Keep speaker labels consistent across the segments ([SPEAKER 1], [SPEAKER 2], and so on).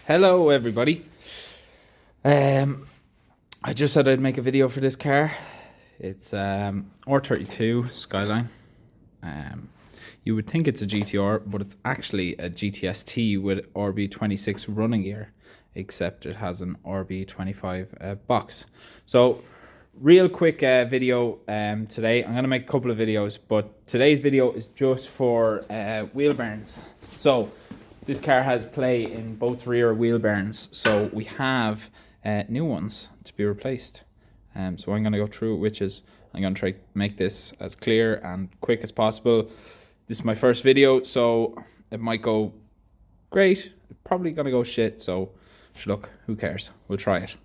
[SPEAKER 1] Hello everybody. I just said I'd make a video for this car. It's R32 Skyline. You would think it's a GTR, but it's actually a GTST with RB26 running gear, except it has an RB25 box. So real quick video today. I'm going to make a couple of videos, but today's video is just for wheel bearings. So this car has play in both rear wheel bearings, so we have new ones to be replaced. So I'm going to go through which is I'm going to try to make this as clear and quick as possible. This is my first video, so it might go great. It's probably going to go shit, so look, who cares? We'll try it.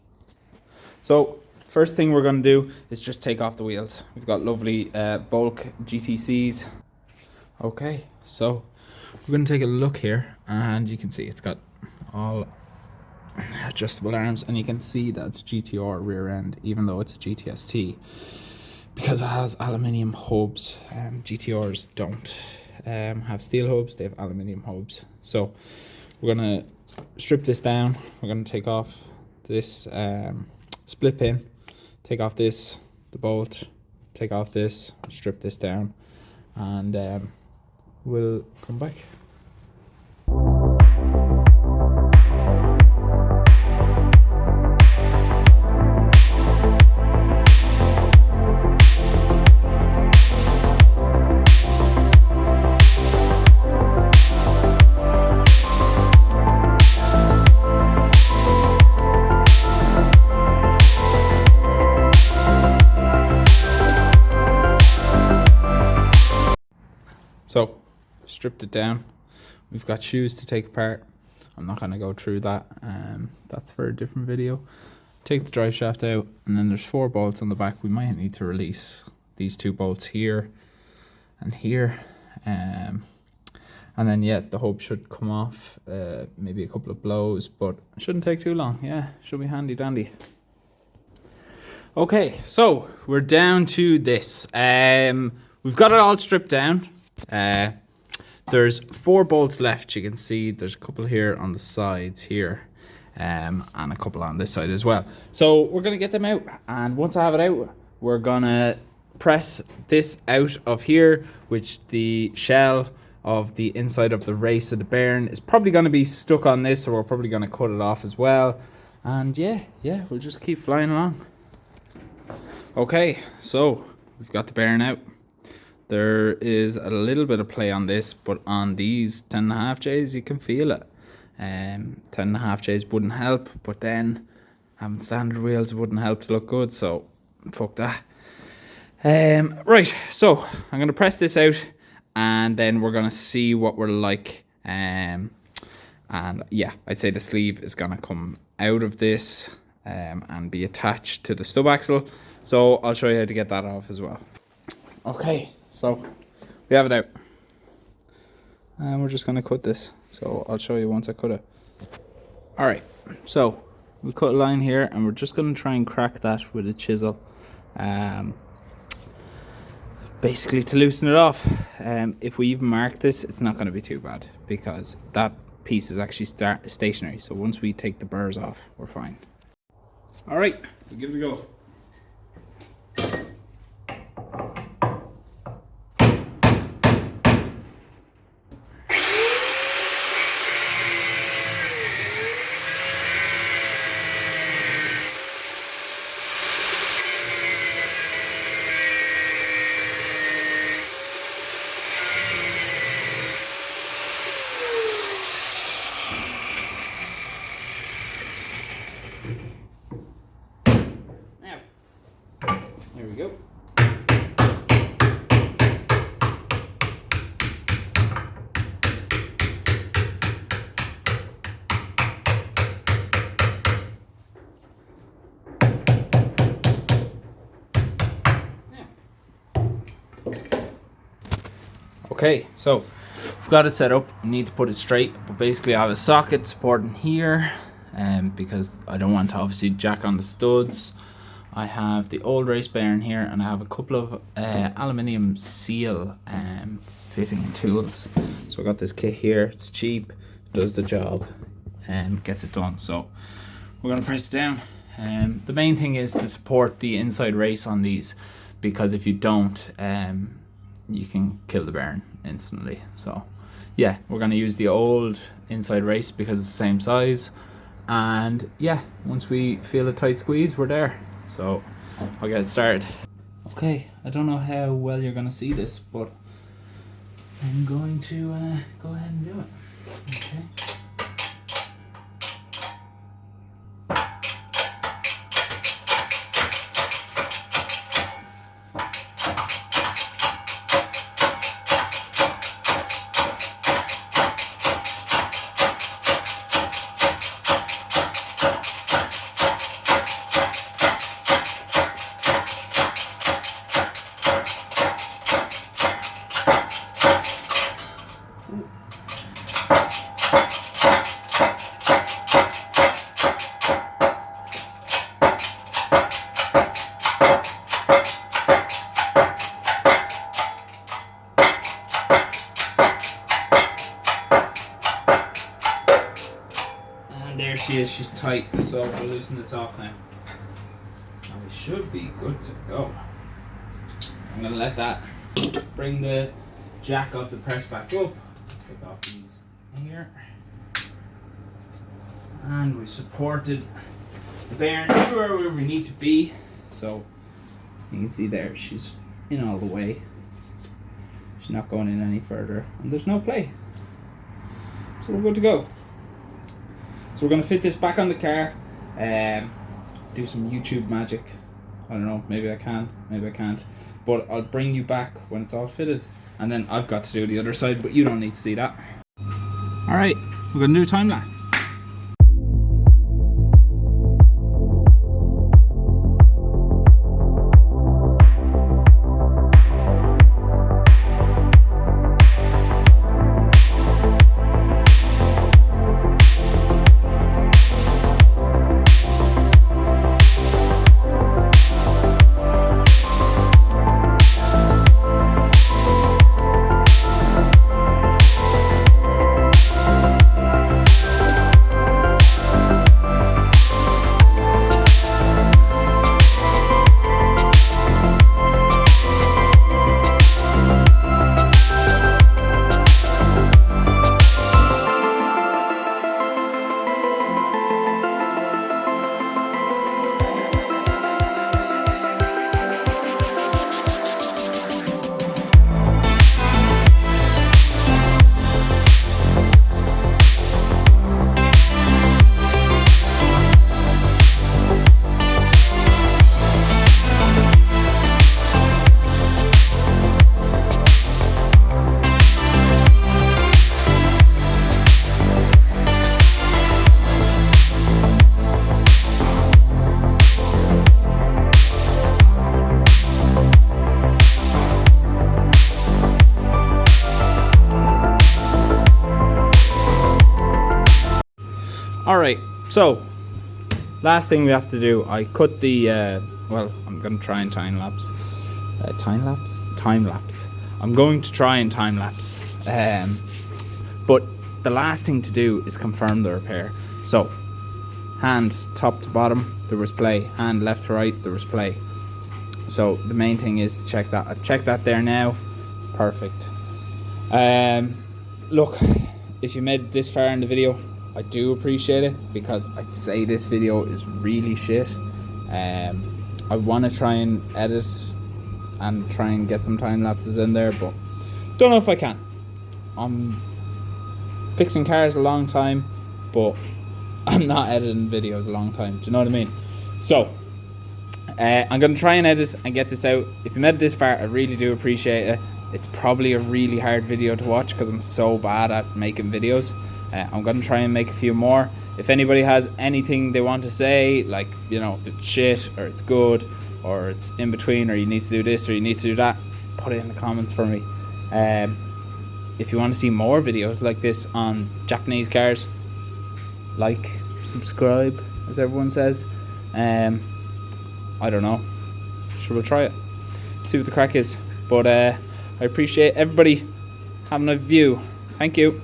[SPEAKER 1] So first thing we're going to do is just take off the wheels. We've got lovely Volk GTCs. Okay, so we're going to take a look here, and you can see it's got all adjustable arms, and you can see that it's GTR rear end, even though it's a GTST, because it has aluminium hubs. GTRs don't have steel hubs, they have aluminium hubs. So we're going to strip this down. We're going to take off this split pin, take off this, the bolt, take off this, strip this down, and we'll come back. So, stripped it down. We've got shoes to take apart. I'm not going to go through that. That's for a different video. Take the drive shaft out, and then there's 4 bolts on the back. We might need to release these 2 bolts here and here. And then, yeah, the hub should come off. Maybe a couple of blows, but it shouldn't take too long. Yeah, should be handy dandy. Okay, so we're down to this. We've got it all stripped down. There's 4 bolts left. You can see there's a couple here on the sides here, and a couple on this side as well. So we're gonna get them out, and once I have it out, we're gonna press this out of here, which the shell of the inside of the race of the bearing is probably gonna be stuck on this, so we're probably gonna cut it off as well. And yeah, we'll just keep flying along. Okay, so we've got the bearing out. There is a little bit of play on this, but on these 10.5Js you can feel it. 10.5Js wouldn't help, but then having standard wheels wouldn't help to look good, so fuck that. Right, so I'm going to press this out, and then we're going to see what we're like. And yeah, I'd say the sleeve is going to come out of this and be attached to the stub axle. So I'll show you how to get that off as well. Okay. So we have it out, and we're just going to cut this. So I'll show you once I cut it. Alright, so we cut a line here, and we're just going to try and crack that with a chisel, basically to loosen it off. If we even mark this, it's not going to be too bad, because that piece is actually stationary. So once we take the burrs off, we're fine. Alright, we'll give it a go. There we go. Okay, so we've got it set up. We need to put it straight, but basically I have a socket supporting here, because I don't want to obviously jack on the studs. I have the old race bearing here, and I have a couple of aluminium seal fitting tools. So I got this kit here. It's cheap, does the job. gets it done. So we're going to press it down. The main thing is to support the inside race on these, because if you don't, you can kill the bearing instantly. So yeah, we're going to use the old inside race because it's the same size, and yeah, once we feel a tight squeeze, we're there. So I'll get it started. Okay, I don't know how well you're going to see this, but I'm going to go ahead and do it. Okay. There she is, she's tight, so we'll loosen this off now. And we should be good to go. I'm going to let that bring the jack of the press back up. Take off these here. And we've supported the bearing everywhere where we need to be. So you can see there, she's in all the way. She's not going in any further. And there's no play. So we're good to go. So we're going to fit this back on the car, do some YouTube magic. I don't know, maybe I can, maybe I can't. But I'll bring you back when it's all fitted. And then I've got to do the other side, but you don't need to see that. Alright, we're going to do a time lapse. Alright, so last thing we have to do, I cut the, well, I'm going to try and time lapse. Time lapse. I'm going to try and time lapse. But the last thing to do is confirm the repair. So, hand top to bottom, there was play. Hand left to right, there was play. So the main thing is to check that. I've checked that there now. It's perfect. Look, if you made it this far in the video, I do appreciate it, because I'd say this video is really shit. I want to try and edit and try and get some time lapses in there, but don't know if I can. I'm fixing cars a long time, but I'm not editing videos a long time. Do you know what I mean? So I'm going to try and edit and get this out. If you made it this far, I really do appreciate it. It's probably a really hard video to watch because I'm so bad at making videos. I'm going to try and make a few more. If anybody has anything they want to say, like, you know, it's shit or it's good or it's in between or you need to do this or you need to do that, put it in the comments for me. If you want to see more videos like this on Japanese cars, like, subscribe, as everyone says. I don't know. Sure, we'll try it. See what the crack is. But I appreciate everybody having a view. Thank you.